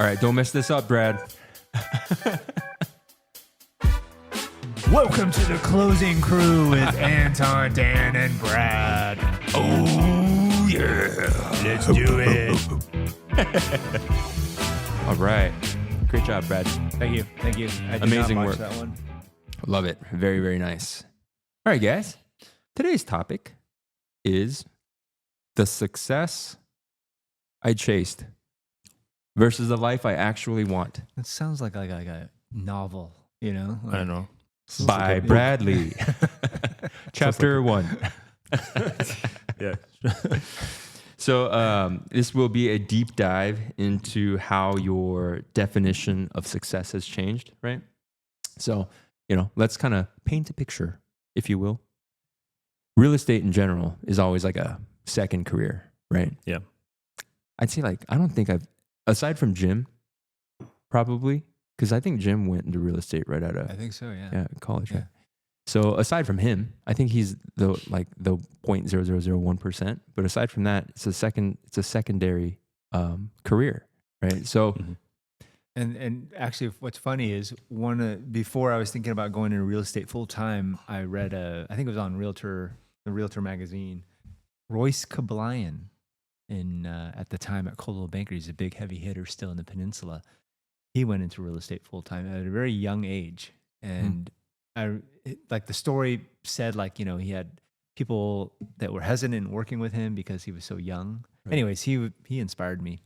All right, don't mess this up, Brad. Welcome to the closing crew with Anton, Dan, and Brad. Oh, yeah. Let's do it. All right. Great job, Brad. Thank you. Thank you. I did Amazing not watch work. that one. Love it. Very, very nice. All right, guys. Today's topic is the success I chased versus the life I actually want. It sounds like a novel, you know? I don't know. By Bradley. Chapter 1. Yeah. So this will be a deep dive into how your definition of success has changed, right? So, let's kind of paint a picture, if you will. Real estate in general is always like a second career, right? Yeah. I'd say I don't think aside from Jim, probably, because I think Jim went into real estate right out of I think so, yeah. college. Yeah. Right? So aside from him, I think he's the 0.0001%. But aside from that, it's a secondary career, right? So, And actually, what's funny is before I was thinking about going into real estate full time, I read I think it was on the Realtor magazine, Royce Kablayan, at the time at Coldwell Banker. He's a big heavy hitter still in the peninsula. He went into real estate full time at a very young age, and the story said he had people that were hesitant working with him because he was so young. Right. Anyways, he inspired me.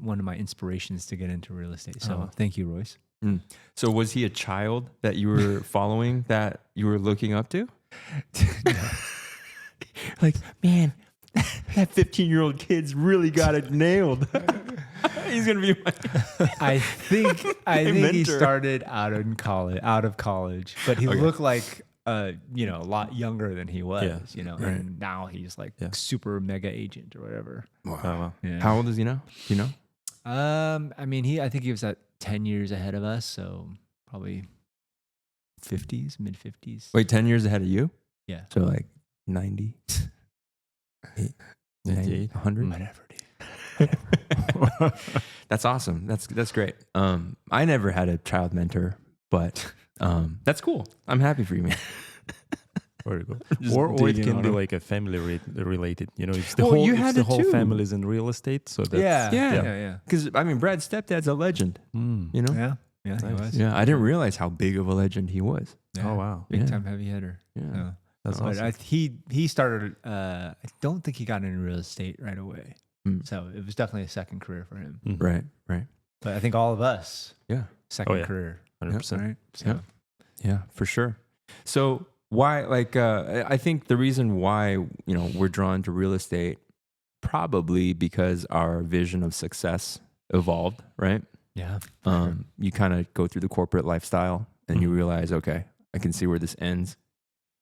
One of my inspirations to get into real estate. So thank you, Royce. So was he a child that you were following, that you were looking up to? Man, that 15-year-old kid's really got it nailed. He's gonna be my I think he started out of college, but he looked like a lot younger than he was, right. and now he's super mega agent or whatever. Wow. Yeah. How old is he now? Do you know? I think he was at 10 years ahead of us, so probably mid 50s. Wait, 10 years ahead of you? Yeah. So 90, 98, 100? Whatever, dude. That's awesome. That's great. I never had a child mentor, but that's cool. I'm happy for you, man. Or it can be like a family related. It's the whole family's in real estate. So that's, yeah. Because Brad's stepdad's a legend. Yeah, he was. Yeah, I didn't realize how big of a legend he was. Yeah. Oh wow, big time heavy hitter. Yeah, that's awesome. But he started. I don't think he got into real estate right away. So it was definitely a second career for him. Right. But I think all of us, second career, 100%. right? So. Yeah, for sure. So why? I think the reason why we're drawn to real estate, probably because our vision of success evolved, right? Yeah. You kind of go through the corporate lifestyle and you realize, okay, I can see where this ends.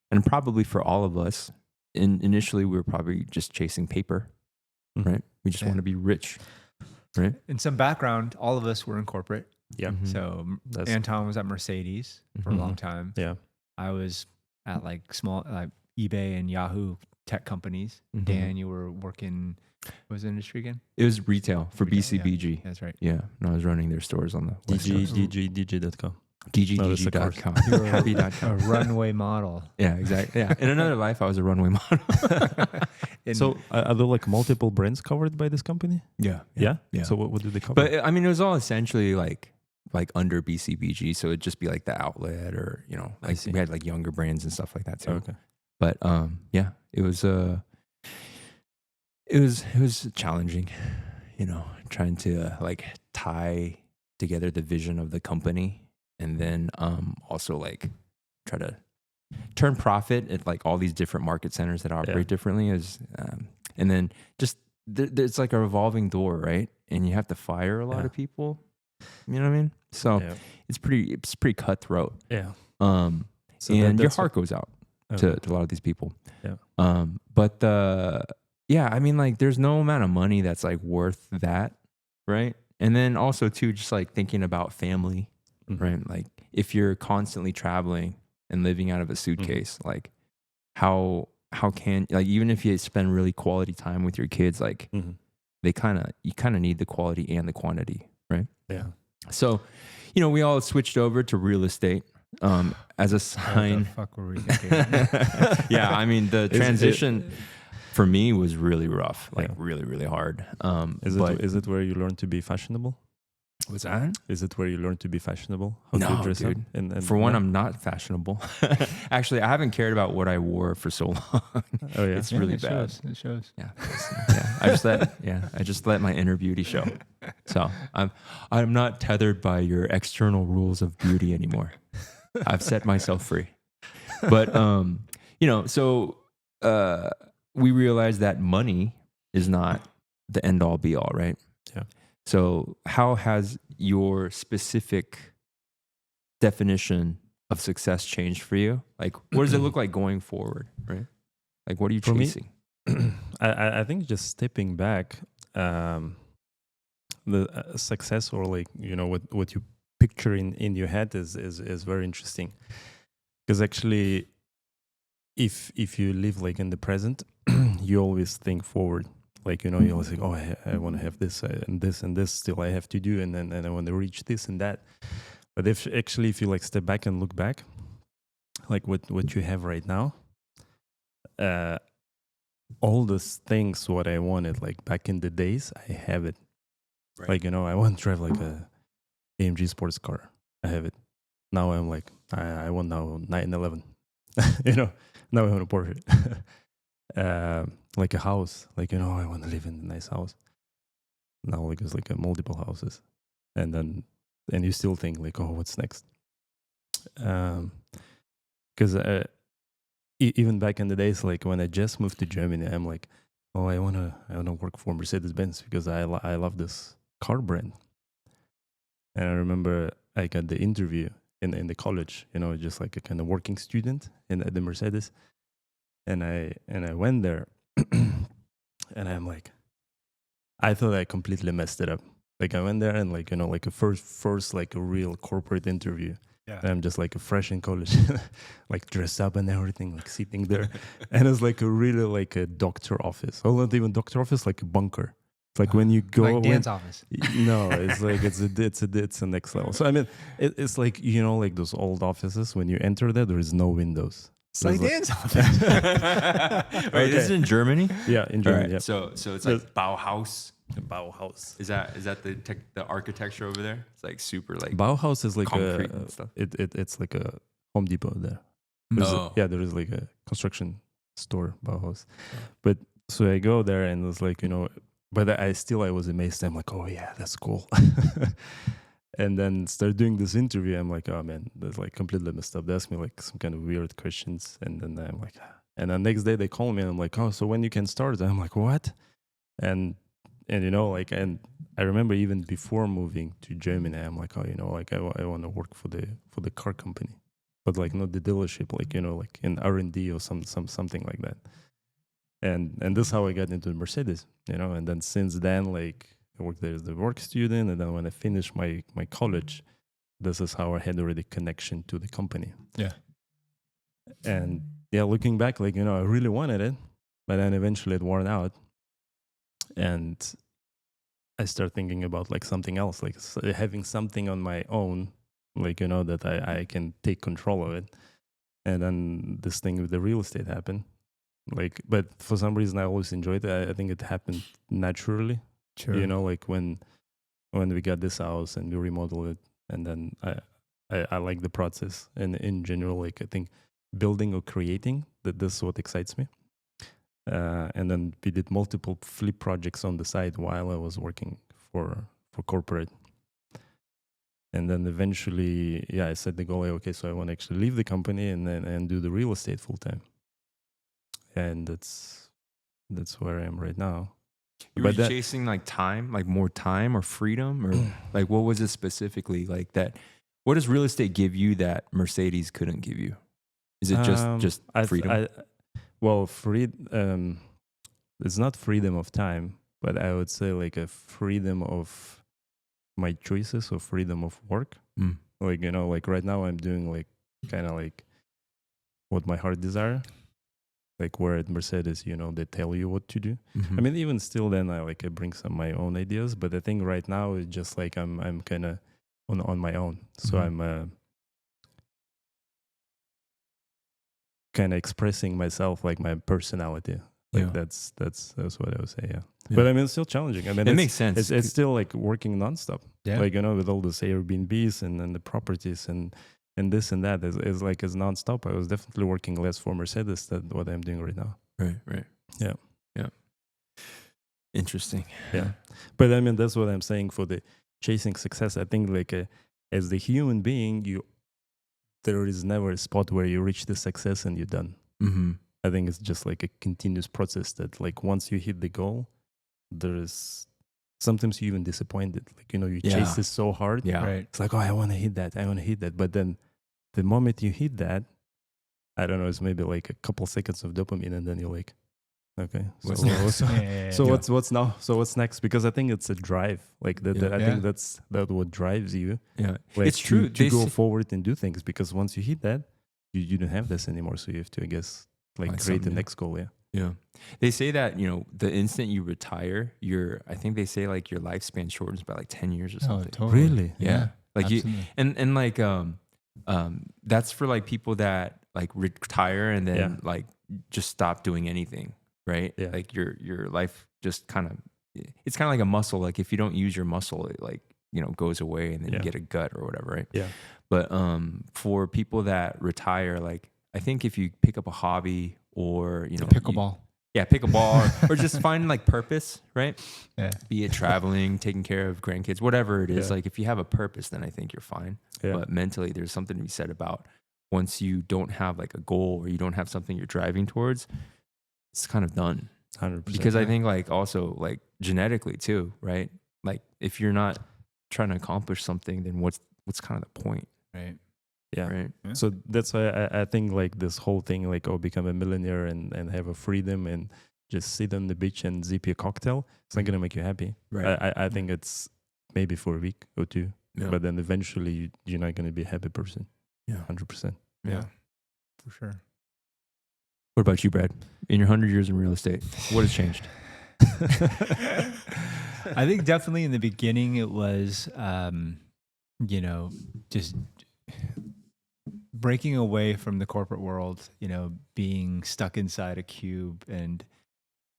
And probably for all of us, initially we were probably just chasing paper, right? We just want to be rich, right? In some background, all of us were in corporate. Yeah. So Anton was at Mercedes for a long time. Yeah. I was at small eBay and Yahoo tech companies. Dan, you were working. What was the industry again? It was retail for BCBG. Yeah, that's right. Yeah. And I was running their stores on the West Coast. DG.com. DGDG.com. Happy.com. A runway model. Yeah, exactly. Yeah. In another life, I was a runway model. So are there multiple brands covered by this company? Yeah. So what do they cover? But it was all essentially like under BCBG. So it'd just be the outlet or, we had younger brands and stuff like that too. Okay. But it was challenging, trying to tie together the vision of the company and then also try to turn profit at all these different market centers that operate differently and then just it's like a revolving door, right? And you have to fire a lot of people. You know what I mean? So it's pretty cutthroat. Yeah. And your heart goes out to a lot of these people. Yeah. But there's no amount of money that's worth that, right? And then also too, just thinking about family, right? If you're constantly traveling and living out of a suitcase, how can even if you spend really quality time with your kids, you kind of need the quality and the quantity, right? Yeah. So, we all switched over to real estate as a sign. What the fuck were we thinking? Yeah, I mean, the transition for me was really rough, like really, really hard. Is it where you learn to be fashionable? What's that? Is it where you learn to be fashionable? How to No, dress dude. up? And for one, I'm not fashionable. Actually, I haven't cared about what I wore for so long. Oh yeah, It's really bad. It shows. Yeah, I just let my inner beauty show. So I'm not tethered by your external rules of beauty anymore. I've set myself free. But so we realized that money is not the end all be all, right? Yeah. So how has your specific definition of success changed for you? Like, what does it look like going forward, right? Like, what are you For me, chasing? I think just stepping back, the success, or like what you picture in your head is very interesting, because actually, if you live like in the present, you always think forward. Like, you always think, oh, I want to have this and this and this still I have to do, and then I want to reach this and that. But if you like step back and look back, like what you have right now, all those things what I wanted like back in the days, I have it. Right. Like, I want to drive like a AMG sports car. I have it. Now I'm like, I want now 911. Now I want a Porsche. Like a house, like, I want to live in a nice house. Now like it's like multiple houses, and you still think like, oh, what's next? Because even back in the days, like when I just moved to Germany, I'm like, oh, I wanna work for Mercedes-Benz because I love this car brand. And I remember I got the interview in the college, just like a kind of working student at the Mercedes, and I went there. And I'm like, I thought I completely messed it up. Like I went there and like, like a first like a real corporate interview. Yeah. And I'm just like a fresh in college, like dressed up and everything, like sitting there. And it's like a really like a doctor office. Oh, not even doctor office, like a bunker. It's like when you go like Dan's office. No, it's like it's a next level. So I mean, it's like like those old offices. When you enter there is no windows. It's like Dan's office. Wait, this is in Germany? Yeah, in Germany. Right. Yeah. So it's like Bauhaus. Bauhaus. Is that the architecture over there? It's like super like Bauhaus is like concrete and stuff. It's like a Home Depot there. There is like a construction store, Bauhaus. Oh. But so I go there and it's like, but I was amazed. I'm like, oh yeah, that's cool. And then start doing this interview. I'm like, oh man, that's like completely messed up. They ask me like some kind of weird questions. And then I'm like, and the next day they call me and I'm like, oh, so when you can start? And I'm like, what? And like, and I remember even before moving to Germany, I'm like, oh, like I want to work for the car company, but like not the dealership, like, like in R&D or something like that. And this is how I got into Mercedes, and then since then, like, I worked there as a work student, and then when I finished my college, this is how I had already connection to the company. Yeah. And yeah, looking back, like, I really wanted it, but then eventually it wore out. And I started thinking about like something else, like having something on my own, like, that I can take control of it. And then this thing with the real estate happened. Like, but for some reason I always enjoyed it. I think it happened naturally. Sure. Like when we got this house and we remodeled it, and then I like the process, and in general, like I think building or creating, that this is what excites me. And then we did multiple flip projects on the side while I was working for corporate. And then eventually, I set the goal, okay, so I want to actually leave the company and do the real estate full time. And that's where I am right now. You were chasing like time, like more time or freedom, or like what was it specifically like that? What does real estate give you that Mercedes couldn't give you? Is it just freedom? It's not freedom of time, but I would say like a freedom of my choices or freedom of work. Like, like right now I'm doing like kind of like what my heart desire. Like where at Mercedes, they tell you what to do. Mhm. I mean, even still, then I bring some my own ideas. But I think right now it's just like I'm kind of on my own. So Mhm. I'm kind of expressing myself, like my personality. Like Yeah. that's what I would say. Yeah. Yeah. But I mean, it's still challenging. I mean, It it's, makes sense. It's still like working nonstop. Yeah. Like with all those Airbnbs and the properties and this and that is like it's nonstop. I was definitely working less for Mercedes than what I'm doing right now. Right. Yeah. Interesting. Yeah. But I mean, that's what I'm saying for the chasing success. I think like as the human being, there is never a spot where you reach the success and you're done. Mm-hmm. I think it's just like a continuous process that like once you hit the goal, there's sometimes you even disappointed. Like, you chase this so hard. Yeah. Right. It's like, oh, I want to hit that. I want to hit that. But then the moment you hit that, I don't know, it's maybe like a couple seconds of dopamine and then you're like, okay. What's So, next? so what's now? So what's next? Because I think it's a drive. Like that, Yeah. I think that's what drives you. Yeah. Like It's true. to They go say- forward and do things, because once you hit that, you don't have this anymore. So you have to, I guess, like Find create the something new. next goal. Yeah. Yeah. They say that, the instant you retire, I think they say like your lifespan shortens by like 10 years or Oh, something. totally. Really? Yeah. Like absolutely. and like that's for like people that like retire and then Yeah. like just stop doing anything, right? Yeah. Like your life just kind of, it's kind of like a muscle. Like if you don't use your muscle, it like, goes away and then Yeah. you get a gut or whatever, right? Yeah. But for people that retire, like I think if you pick up a hobby or Pickleball. pick a ball or just find like purpose, right? Yeah. Be it traveling, taking care of grandkids, whatever it is. Yeah. Like if you have a purpose, then I think you're fine. Yeah. But mentally, there's something to be said about once you don't have like a goal or you don't have something you're driving towards, it's kind of done. 100%. Because I think like also like genetically too, right? Like if you're not trying to accomplish something, then what's kind of the point, Right. yeah. right? Yeah. So that's why I think like this whole thing, like, oh, become a millionaire and have a freedom and just sit on the beach and zip your cocktail, it's not going to make you happy. Right. I think it's maybe for a week or two, Yeah. but then eventually you're not going to be a happy person. Yeah. 100%. Yeah. For sure. What about you, Brad? In your 100 years in real estate, what has changed? I think definitely in the beginning it was, just breaking away from the corporate world, being stuck inside a cube. And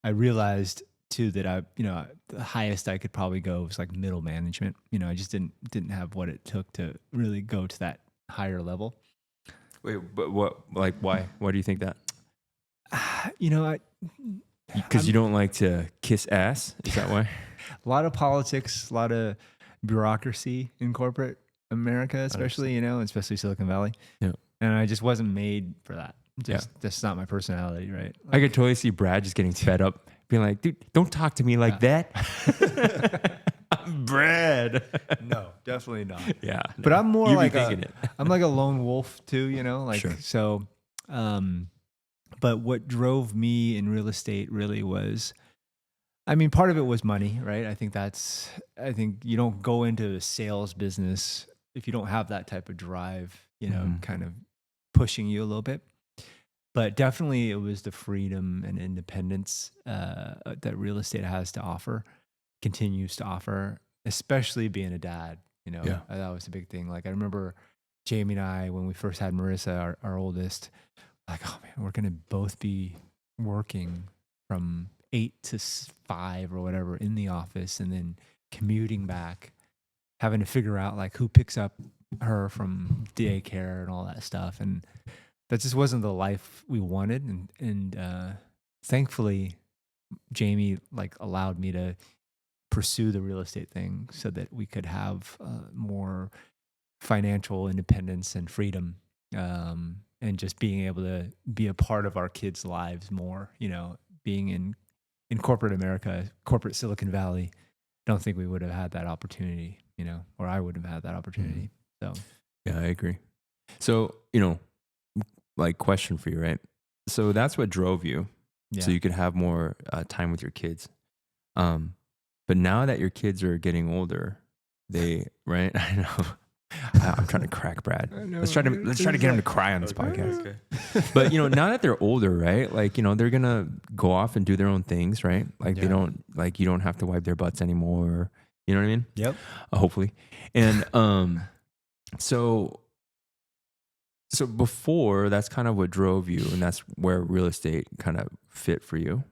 I realized too that the highest I could probably go was like middle management. I just didn't have what it took to really go to that higher level. Wait, but what? Like, why? Why do you think that? Because you don't like to kiss ass? Is that why? A lot of politics, a lot of bureaucracy in corporate America, especially, especially Silicon Valley. Yeah. And I just wasn't made for that. That's not my personality, right? I could totally see Brad just getting fed up, being like, dude, don't talk to me like that. I'm Brad. No, definitely not. Yeah. But I'm more You like be thinking it. I'm like a lone wolf too, Sure. so. But what drove me in real estate really was, part of it was money, right? I think you don't go into a sales business if you don't have that type of drive, Mhm. kind of pushing you a little bit. But definitely it was the freedom and independence that real estate has to offer, continues to offer, especially being a dad. Yeah. That was a big thing. Like I remember Jamie and I, when we first had Marissa, our oldest, like, oh man, we're going to both be working from 8 to 5 or whatever in the office and then commuting back, having to figure out like who picks up her from daycare and all that stuff. And that just wasn't the life we wanted. And thankfully, Jamie like allowed me to pursue the real estate thing so that we could have more financial independence and freedom. And just being able to be a part of our kids' lives more, being in corporate America, corporate Silicon Valley, don't think we would have had that opportunity, or I wouldn't have had that opportunity. So, Yeah, I agree. So, like question for you, right? So that's what drove you. yeah. So you could have more time with your kids. But now that your kids are getting older, right? I know. I'm trying to crack Brad. Let's try to get him to cry on this podcast. Okay. But now that they're older, right? Like they're gonna go off and do their own things, right? Like they don't you don't have to wipe their butts anymore. You know what I mean? Yep. Hopefully. And so before, that's kind of what drove you, and that's where real estate kind of fit for you.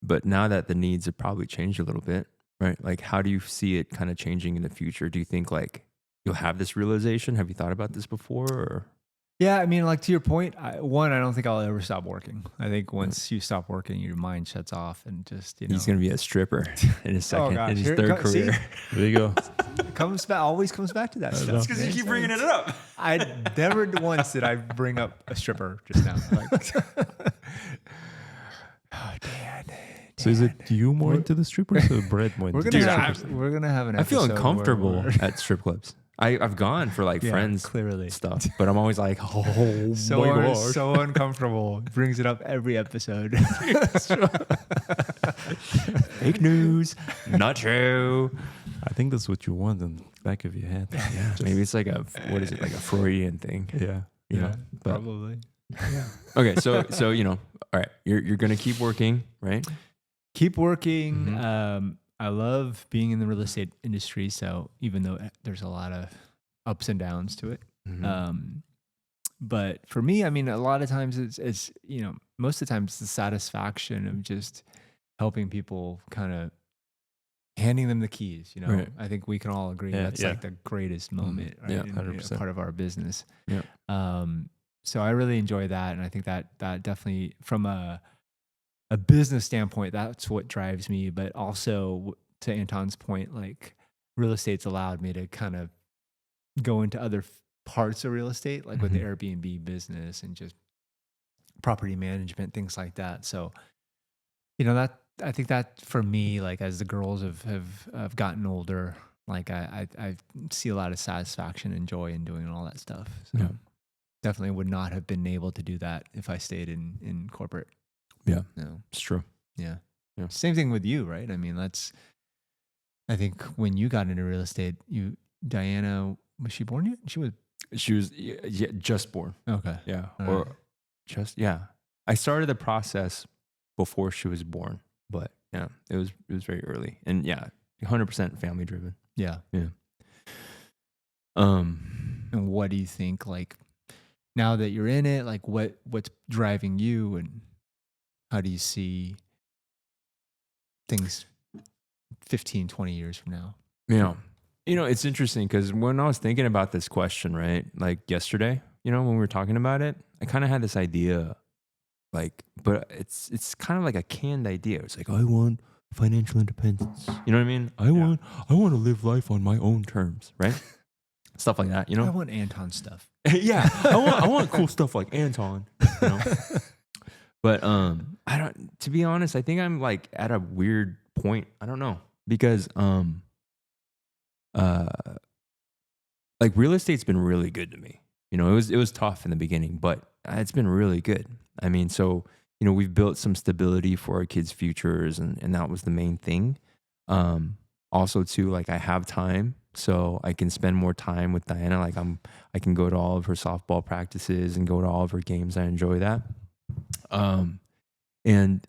But now that the needs have probably changed a little bit, right? Like, how do you see it kind of changing in the future? Do you think like you'll have this realization? Have you thought about this before? Or? Yeah, I mean, like to your point, I don't think I'll ever stop working. I think once you stop working, your mind shuts off and just, He's going to be a stripper in his in his third career. See? There you go. Always comes back to that stuff. It's because you keep bringing it up. I never once did I bring up a stripper just now. Like, oh, Dad. So is it you more into the strippers or Brett more into the strippers? We're gonna have an I feel episode uncomfortable where at strip clubs. I've gone for like friends clearly stuff, but I'm always like, oh my gosh. so uncomfortable. Brings it up every episode. Fake news, not true. I think that's what you want in the back of your head. Yeah, maybe it's like like a Freudian thing. Yeah. You know, but, probably. okay, so all right, you're gonna keep working, right? Keep working. Mm-hmm. I love being in the real estate industry. So even though there's a lot of ups and downs to it, Mm-hmm. but for me, I mean, a lot of times it's most of the time it's the satisfaction of just helping people, kind of handing them the keys. Right. I think we can all agree that's like the greatest moment, right? Yeah, 100%. Part of our business. Yeah. So I really enjoy that, and I think that definitely from a business standpoint, that's what drives me. But also to Anton's point, like real estate's allowed me to kind of go into other parts of real estate, like with the Airbnb business and just property management, things like that. So, that I think that for me, like as the girls have gotten older, like I see a lot of satisfaction and joy in doing all that stuff. So Yeah. definitely would not have been able to do that if I stayed in corporate. Yeah, No. it's true. Yeah. Yeah. Same thing with you, right? I mean, I think when you got into real estate, Diana, was she born yet? She was just born. Okay. Yeah, All right. I started the process before she was born, but yeah, it was very early, and 100% family driven. Yeah. Yeah. And what do you think, like, now that you're in it, like what's driving you, and how do you see things 15, 20 years from now? It's interesting because when I was thinking about this question, right, like yesterday, when we were talking about it, I kind of had this idea, like, but it's kind of like a canned idea. It's like, I want financial independence. You know what I mean? I want to live life on my own terms, right? Stuff like that, I want Anton stuff. Yeah, I want cool stuff like Anton. But I don't. To be honest, I think I'm like at a weird point. I don't know because like real estate's been really good to me. It was tough in the beginning, but it's been really good. I mean, so we've built some stability for our kids' futures, and that was the main thing. Also, too, like I have time, so I can spend more time with Diana. Like I can go to all of her softball practices and go to all of her games. I enjoy that. And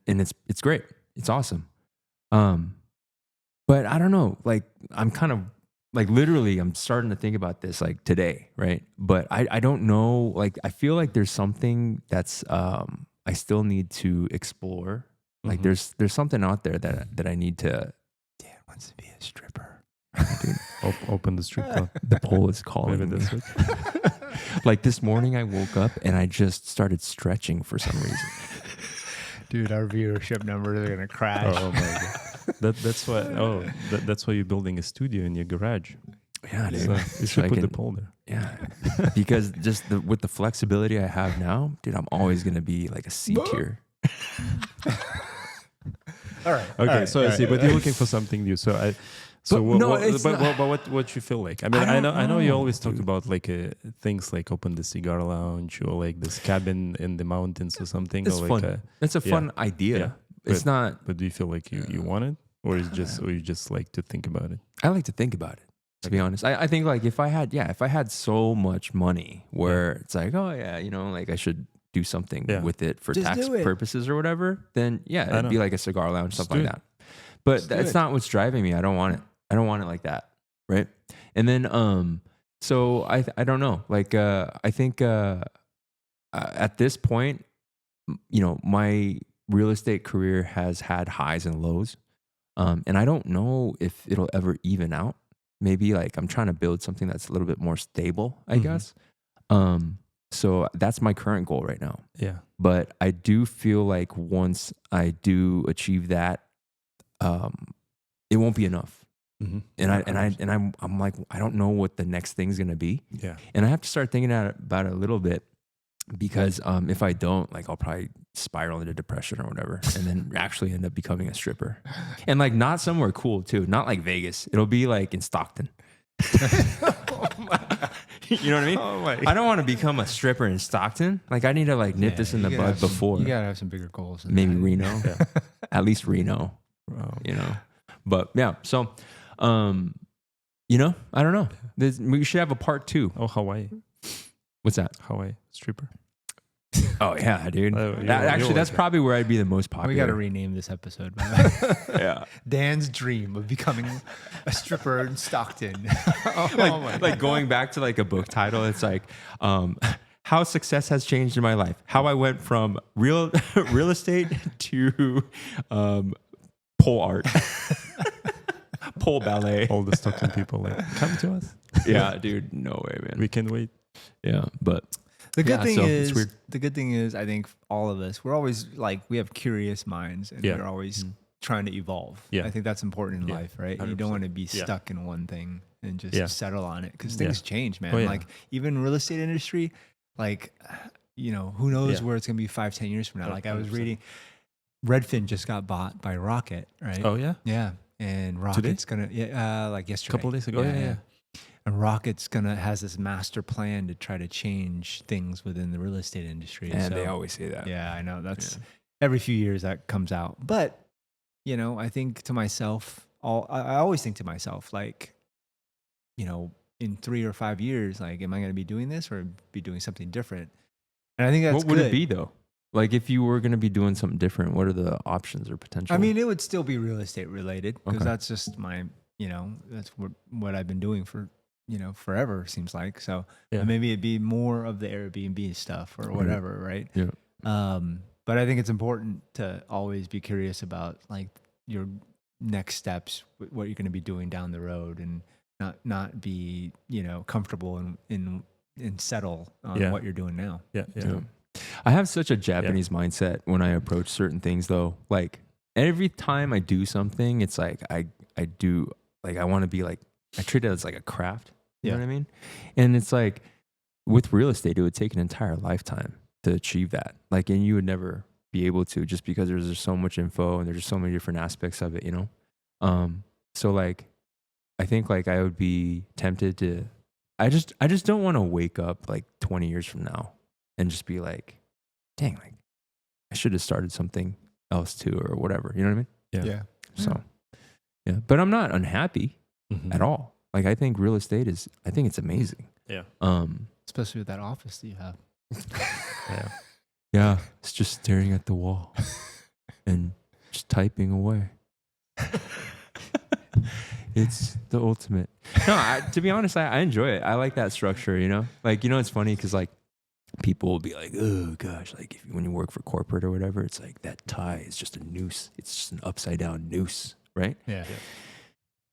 it's great. It's awesome. But I don't know, like I'm kind of like literally I'm starting to think about this like today, right? But I don't know, like I feel like there's something that's I still need to explore. Like there's something out there that I need to. Dad wants to be a stripper. Dude, Open the strip club. the pole is calling Maybe me. that's it. Like this morning I woke up and I just started stretching for some reason. Dude, our viewership numbers are gonna crash. Oh my god. That's why you're building a studio in your garage. Yeah, dude. So you should I put the can- pole there. Yeah, because just with the flexibility I have now, dude, I'm always gonna be like a C tier. All right. Okay, so I see, but you're looking for something new. So But no, it's what you feel like? I mean, I know you always talk about like things like open the cigar lounge or like this cabin in the mountains or something. It's or like fun. It's a fun idea. yeah. It's not. But do you feel like you want it, or is just or you just like to think about it? I like to think about it. To be honest, I think like if I had so much money where it's like, oh yeah, like I should do something with it for Just tax do it. purposes or whatever, then yeah, it'd be like a cigar lounge, stuff like do it. that. But Just do that's it. not what's driving me. I don't want it. I don't want it like that, right? And then so I don't know. Like I think at this point, my real estate career has had highs and lows. And I don't know if it'll ever even out. Maybe like I'm trying to build something that's a little bit more stable, I guess. So that's my current goal right now. Yeah. But I do feel like once I do achieve that, it won't be enough. And I'm like, I don't know what the next thing's gonna be. Yeah. And I have to start thinking about it a little bit, because if I don't, like, I'll probably spiral into depression or whatever, and then actually end up becoming a stripper. And like, not somewhere cool too, not like Vegas. It'll be like in Stockton. You know what I mean? Oh my. I don't want to become a stripper in Stockton. Like, I need to like nip this in the bud before. You gotta have some bigger goals. Than Maybe that. Reno, at least Reno. But yeah, so I don't know. We should have a part 2. Oh, Hawaii. What's that? Hawaii stripper. Oh yeah, dude. You'll Actually, that's like probably where I'd be the most popular. We got to rename this episode. By the way. Yeah. Dan's dream of becoming a stripper in Stockton. Like going back to like a book title, it's like how success has changed in my life. How I went from real estate to pole art, pole ballet. All the Stockton people like, come to us. Yeah, dude. No way, man. We can wait. Yeah, but The good Yeah, so it's thing weird. is, the good thing is, I think all of us, we're always like, we have curious minds, and Yeah. we're always trying to evolve. Yeah. I think that's important in Yeah, light, right? You 100%. don't want to be Yeah. stuck in one thing and just Yeah. settle on it, because Yeah. things change, man. Oh, yeah. Like even real estate industry, like, who knows Yeah. where it's going to be 5-10 years from now. Like I was 100%. reading, Redfin just got bought by Rocket, right? Oh yeah. Yeah. And Rocket's going to, like yesterday. Couple days ago. Yeah. And Rocket's has this master plan to try to change things within the real estate industry. and So- they always say that. yeah, I know. That's every few years that comes out. But, I think to myself, I always think to myself, like, in 3 or 5 years, like, am I going to be doing this or be doing something different? And I think that's What would good. it be though? Like, if you were going to be doing something different, what are the options or potential? I mean, it would still be real estate related, because Okay. that's just my, that's what I've been doing for, forever, seems like. So Yeah. maybe it'd be more of the Airbnb stuff or whatever, right? Yeah. But I think it's important to always be curious about like your next steps, what you're going to be doing down the road, and not be, comfortable and settle on Yeah. what you're doing now. Yeah. Yeah. I have such a Japanese mindset when I approach certain things though. Like every time I do something, it's like I do, like, I want to be like, I treat it as like a craft. You know what I mean? And it's like with real estate, it would take an entire lifetime to achieve that. Like, and you would never be able to, just because there's just so much info and there's just so many different aspects of it, So like, I think like I would be tempted to, I just don't want to wake up like 20 years from now and just be like, dang, like I should have started something else too, or whatever. You know what I mean? Yeah. So, yeah, but I'm not unhappy Mhm. at all. Like, I think real estate I think it's amazing. Yeah. Especially with that office that you have. Yeah. Yeah, it's just staring at the wall and just typing away. It's the ultimate. No, to be honest, I enjoy it. I like that structure, Like, it's funny because, like, people will be like, oh, gosh, like, when you work for corporate or whatever, it's like that tie is just a noose. It's just an upside-down noose, right? Yeah.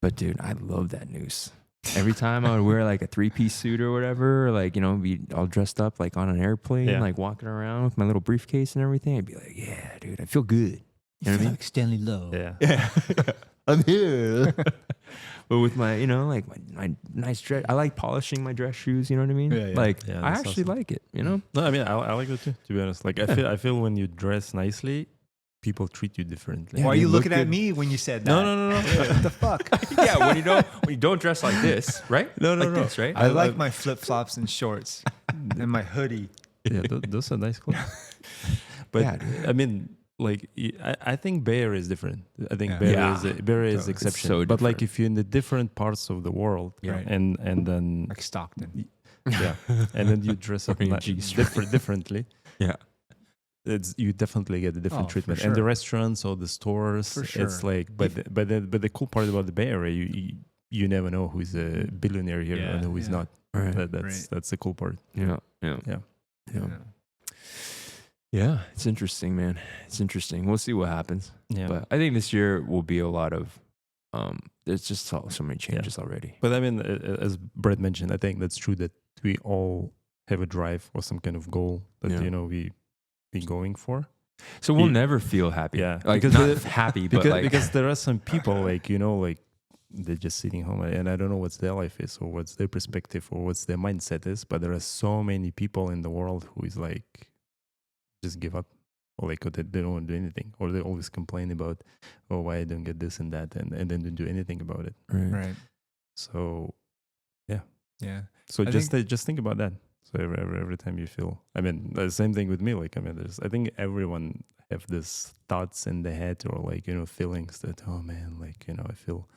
But, dude, I love that noose. Every time I would wear, like, a 3-piece suit or whatever, or, like, be all dressed up, like, on an airplane, Yeah. like, walking around with my little briefcase and everything, I'd be like, yeah, dude, I feel good. You know what I mean? Like Stanley Lowe. Yeah. Yeah. I'm here. But with my, like my nice dress, I like polishing my dress shoes. You know what I mean? Yeah, yeah. Like, Yeah, I that's actually awesome. like it. No, I mean, I like it too. To be honest, like I feel when you dress nicely, people treat you differently. Why are you you look looking at good. me when you said that? No. What the fuck? Yeah, when you don't dress like this, right? No, like no. this, right? I like my flip flops and shorts and my hoodie. Yeah, those are nice clothes. But Yeah, dude. I mean, like I think Bay Area is different. I think Yeah. Bay Area is Totally. exception. so but like different. if you're in the different parts of the world, Right. and then Like Stockton. yeah, and then you dress up Or your G-string. differently. Yeah. You definitely get a different Oh, for treatment, and the sure. restaurants or the stores. For It's sure. like, but the cool part about the Bay Area, you never know who's a billionaire here Yeah, and who is yeah. not. Right. That's the cool part. Yeah. Yeah. Yeah. Yeah. Yeah. It's interesting, man. It's interesting. We'll see what happens. Yeah. But I think this year will be a lot of there's just so many changes already. But I mean, as Brett mentioned, I think that's true that we all have a drive or some kind of goal that we be going for. So we'll never feel happy. Yeah, Like because not happy, but like because there are some people like they're just sitting home, and I don't know what's their life is or what's their perspective or what's their mindset is. But there are so many people in the world who is like just give up. Or like they don't want to do anything, or they always complain about, oh, why I don't get this and that, and then don't do anything about it. Right. So, Yeah. so I just think about that. So every time you feel, I mean, the same thing with me. Like I mean, I think everyone have this thoughts in the head or like feelings that, oh man, like I feel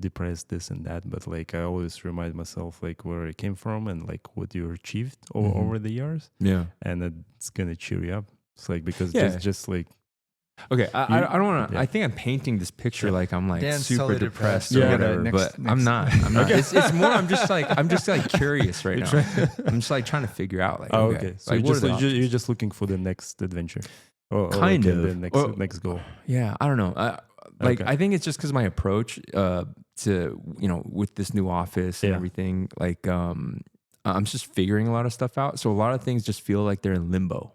depressed, this and that. But like I always remind myself like where I came from and like what you achieved over the years. Yeah. And it's gonna cheer you up. It's like because just like okay, I don't want to. Yeah. I think I'm painting this picture like I'm like Dan's super totally depressed depressed. or Yeah. whatever, Next- but I'm not. I'm not. It's more. I'm just like curious right now. I'm just like trying to figure out like. oh, okay. So like, you're just looking for the next adventure, or Kind like, of. the next goal. Yeah, I don't know. Like Okay. I think it's just because my approach to with this new office and Yeah. everything. Like I'm just figuring a lot of stuff out. So a lot of things just feel like they're in limbo.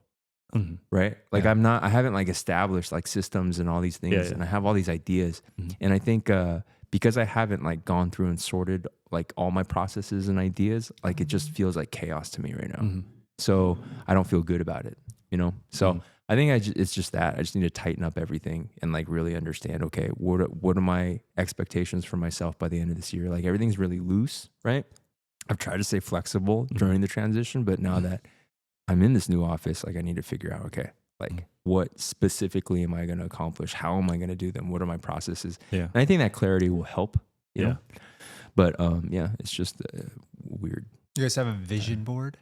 Mhm. Right? Like Yeah. I haven't like established like systems and all these things, Yeah. and I have all these ideas. Mhm. And I think because I haven't like gone through and sorted like all my processes and ideas, like it just feels like chaos to me right now. Mhm. So I don't feel good about it, So Mhm. I think it's just that I just need to tighten up everything and like really understand, okay, what are my expectations for myself by the end of this year? Like everything's really loose, right? I've tried to stay flexible during the transition, but now that I'm in this new office, like I need to figure out, okay, like what specifically am I going to accomplish? How am I going to do them? What are my processes? Yeah. And I think that clarity will help, you know? But it's just weird. You guys have a vision board?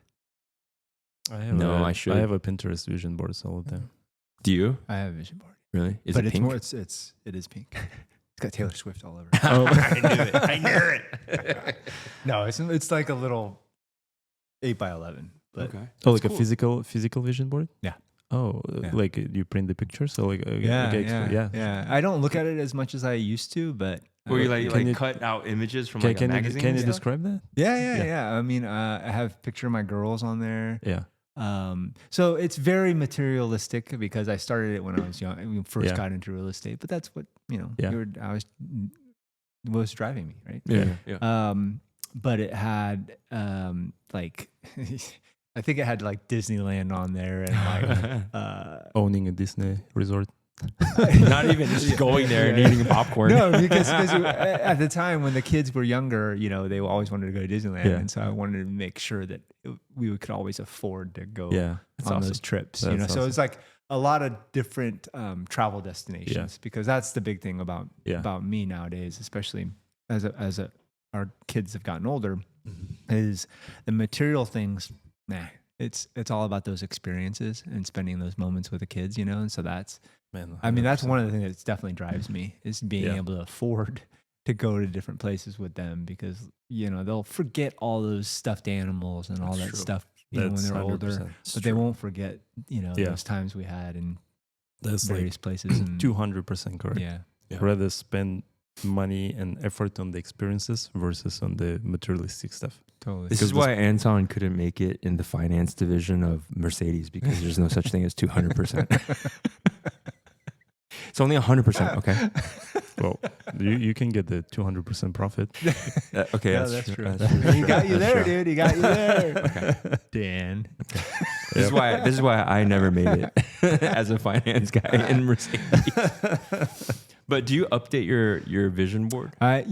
I should. I have a Pinterest vision board all the time. Do you? I have a vision board. Really? Is But it it's pink? more it is pink. It's got Taylor Swift all over. Oh, I knew it. I knew it. No, it's like a little 8x11. But Okay. Oh, like cool. a physical vision board? Yeah. Oh, Yeah. like you print the pictures? So like yeah. I don't look at it as much as I used to, but Where you like, Can you- cut out images from Can, like a can you magazine? can and you stuff? describe that? yeah. I mean, I have a picture of my girls on there. Yeah. So it's very materialistic because I started it when I was young. I mean, first Yeah. got into real estate, but that's what Yeah. was driving me, right? Yeah. But it had like I think it had like Disneyland on there and like Owning a Disney resort. Not even just going there and eating popcorn. no, because at the time when the kids were younger, they always wanted to go to Disneyland, Yeah. and so I wanted to make sure that we could always afford to go Yeah. on those trips. That's So awesome. it's like a lot of different travel destinations because that's the big thing about me nowadays, especially as our kids have gotten older, is the material things. Nah, it's all about those experiences and spending those moments with the kids, and so that's. Man, I mean, that's 100%. one of the things that definitely drives me is being Yeah. able to afford to go to different places with them because, they'll forget all those stuffed animals and all That's that true. stuff when That's they're older, 100%. but they won't forget, those times we had in That's various places. And 200% correct. yeah. Rather spend money and effort on the experiences versus on the materialistic stuff. Totally. This is why Anton couldn't make it in the finance division of Mercedes because there's no such thing as 200%. It's only 100%. Okay. Well, you can get the 200% profit. Okay. Yeah, that's true. He got you there, true. dude. He got you there. Okay. Dan. This is why I never made it as a finance guy in Mercedes. But do you update your vision board? I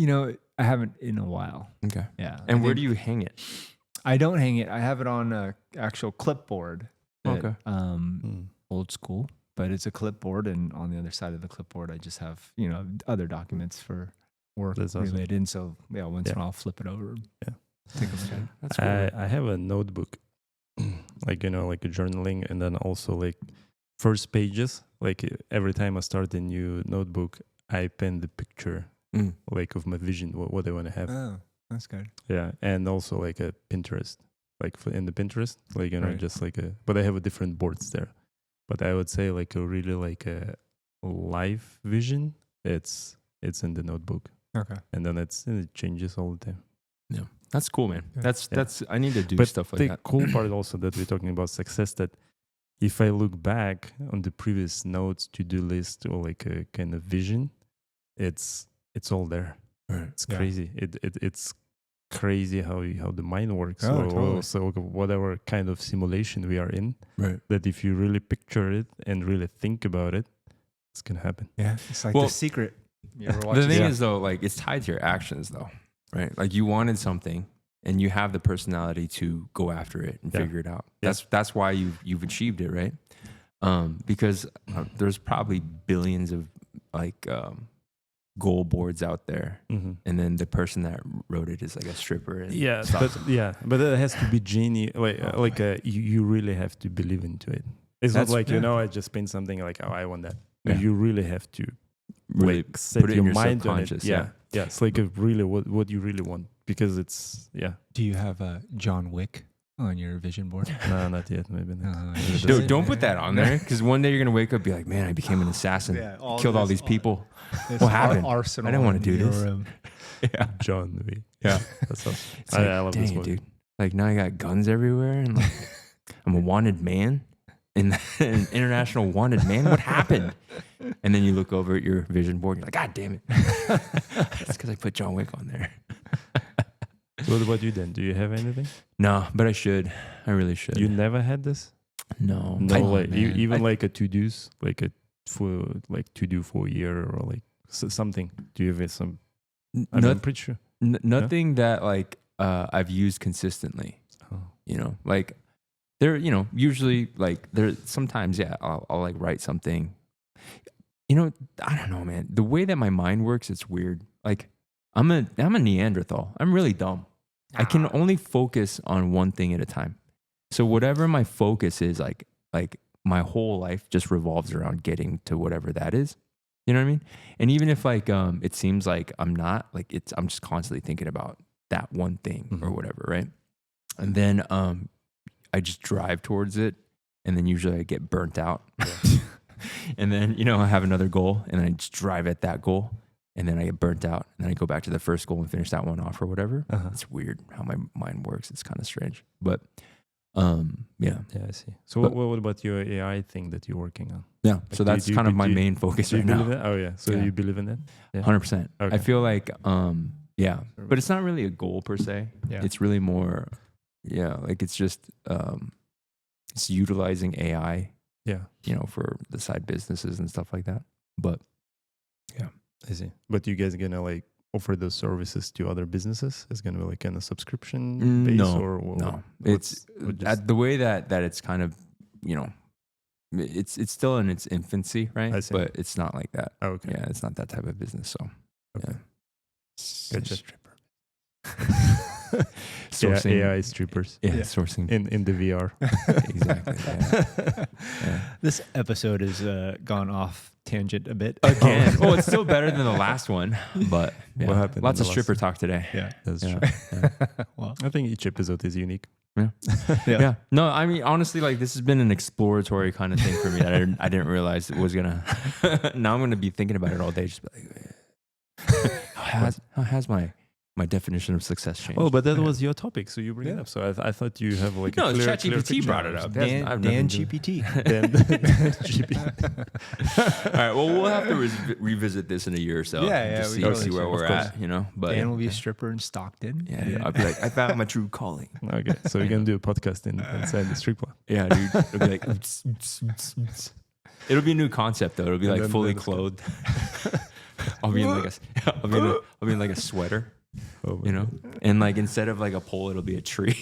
haven't in a while. Okay. Yeah. And where do you hang it? I don't hang it. I have it on a actual clipboard. Okay. Old school. but it's a clipboard, and on the other side of the clipboard, I just have other documents for work That's awesome. related. And so once in a while, I'll flip it over. Yeah. Take a look at it. That's cool. I have a notebook, like like a journaling, and then also like first pages. Like every time I start a new notebook, I pen the picture like of my vision, what I want to have. Oh, that's good. Yeah, and also like a Pinterest, like in the Pinterest, like Right. just like but I have a different boards there. But I would say like a really like a life vision. It's in the notebook, Okay. and then it changes all the time. Yeah, that's cool, man. Yeah. That's I need to do But stuff like the that. cool part also that we're talking about success, that if I look back on the previous notes, to-do list, or like a kind of vision, it's all there. Right. It's Yeah. crazy. It's crazy how the mind works. Oh, or totally. so whatever kind of simulation we are in, Right. that if you really picture it and really think about it, it's gonna happen. Yeah, it's like Well, The Secret. You ever watch The it? thing Yeah. is, though, like it's tied to your actions, though, right? Like you wanted something, and you have the personality to go after it and Yeah. figure it out. Yeah. That's why you've achieved it, right? Because there's probably billions of like goal boards out there, Mm-hmm. and then the person that wrote it is like a stripper. And Yeah, stuff. but it has to be genie. Like you really have to believe into it. It's That's- not like yeah. I just paint something like, oh, I want that. Yeah. You really have to really like set put it your in your mind on it. subconscious. Yeah, yeah. It's like a really what you really want, because it's Do you have John Wick on your vision board? No, not yet. Maybe not. you should. Dude, don't put that on there, because one day you're gonna wake up and be like, man, I became an assassin, killed all these people. This What happened? Arsenal I didn't wanna in do your this. room. Yeah, John Wick. yeah. That's awesome. It's like, I love this dang it, movie. dude. Like now I got guns everywhere, and like I'm a wanted man, and an international wanted man. What happened? And then you look over at your vision board, and you're like, God damn it! It's because I put John Wick on there. So what about you then? Do you have anything? No, but I should. I really should. You never had this? no, No, like man. even like a to-dos, like a to do for a year, or like something. Do you have some? I'm pretty sure. Nothing that like I've used consistently. Oh. You know, like there. You know, usually like there. Sometimes, yeah, I'll like write something. You know, I don't know, man. The way that my mind works, it's weird. Like I'm a Neanderthal. I'm really dumb. I can only focus on one thing at a time. So whatever my focus is, like my whole life just revolves around getting to whatever that is. You know what I mean? And even if like it seems like I'm not, like I'm just constantly thinking about that one thing or whatever, right? And then I just drive towards it, and then usually I get burnt out. And then, you know, I have another goal, and then I just drive at that goal, and then I get burnt out, and then I go back to the first goal and finish that one off or whatever. It's weird how my mind works. It's kind of strange, but yeah. Yeah, I see. So what about your AI thing that you're working on? Yeah. So that's kind of my main focus Do you right believe now. that? Oh yeah. So Yeah. you believe in that? Yeah. 100%. Okay. I feel like, yeah, but it's not really a goal per se. Yeah. It's really more, yeah, like it's just, it's utilizing AI, Yeah, you know, for the side businesses and stuff like that. But I see. But you guys gonna like offer those services to other businesses? It's gonna be like kind of subscription base, no, or no, what's- it's what just- at the way that it's kind of, you know, it's still in its infancy, right? I see. But it's not like that. Oh, okay. Yeah, it's not that type of business. So, Okay. yeah. Gotcha. Stripper. Yeah, Sourcing, AI strippers yeah, Yeah. sourcing. in the VR. Exactly. Yeah. Yeah. This episode has gone off tangent a bit. Again. Oh, it's still better than the last one, but yeah. What happened Lots in of the stripper last- talk today. Yeah. That's Yeah. true. Well, I think each episode is unique. Yeah. No, I mean, honestly, like this has been an exploratory kind of thing for me that I didn't realize it was gonna. Now I'm gonna be thinking about it all day. Just be like, how has my definition of success changed? Oh, but that was your topic, so you bring it Yeah. up. So I thought you have like no, a clear ChatGPT picture. brought it up. That's- I've Dan nothing to- GPT. Then GPT. All right. Well, we'll have to revisit this in a year or so. Yeah, Just we see, totally see where should. we're Of course. at. You know, but Dan will be a stripper in Stockton. yeah, I'll be like, I found my true calling. Okay, so we're gonna do a podcast inside the strip club. Yeah, dude. It'll be like, it'll be a new concept though. It'll be And like then fully it's clothed. I'll be in like I'll be in like a sweater, Oh, you know, and like instead of like a pole, it'll be a tree.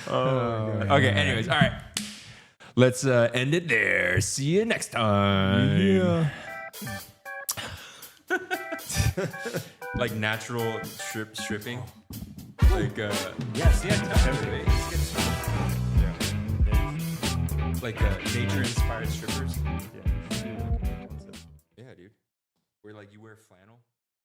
Okay. Anyways, all right. let's end it there. See you next time. Like natural stripping. Like Yes, yeah, definitely. like nature inspired strippers. Yeah. Yeah, dude. Where like you wear flannel.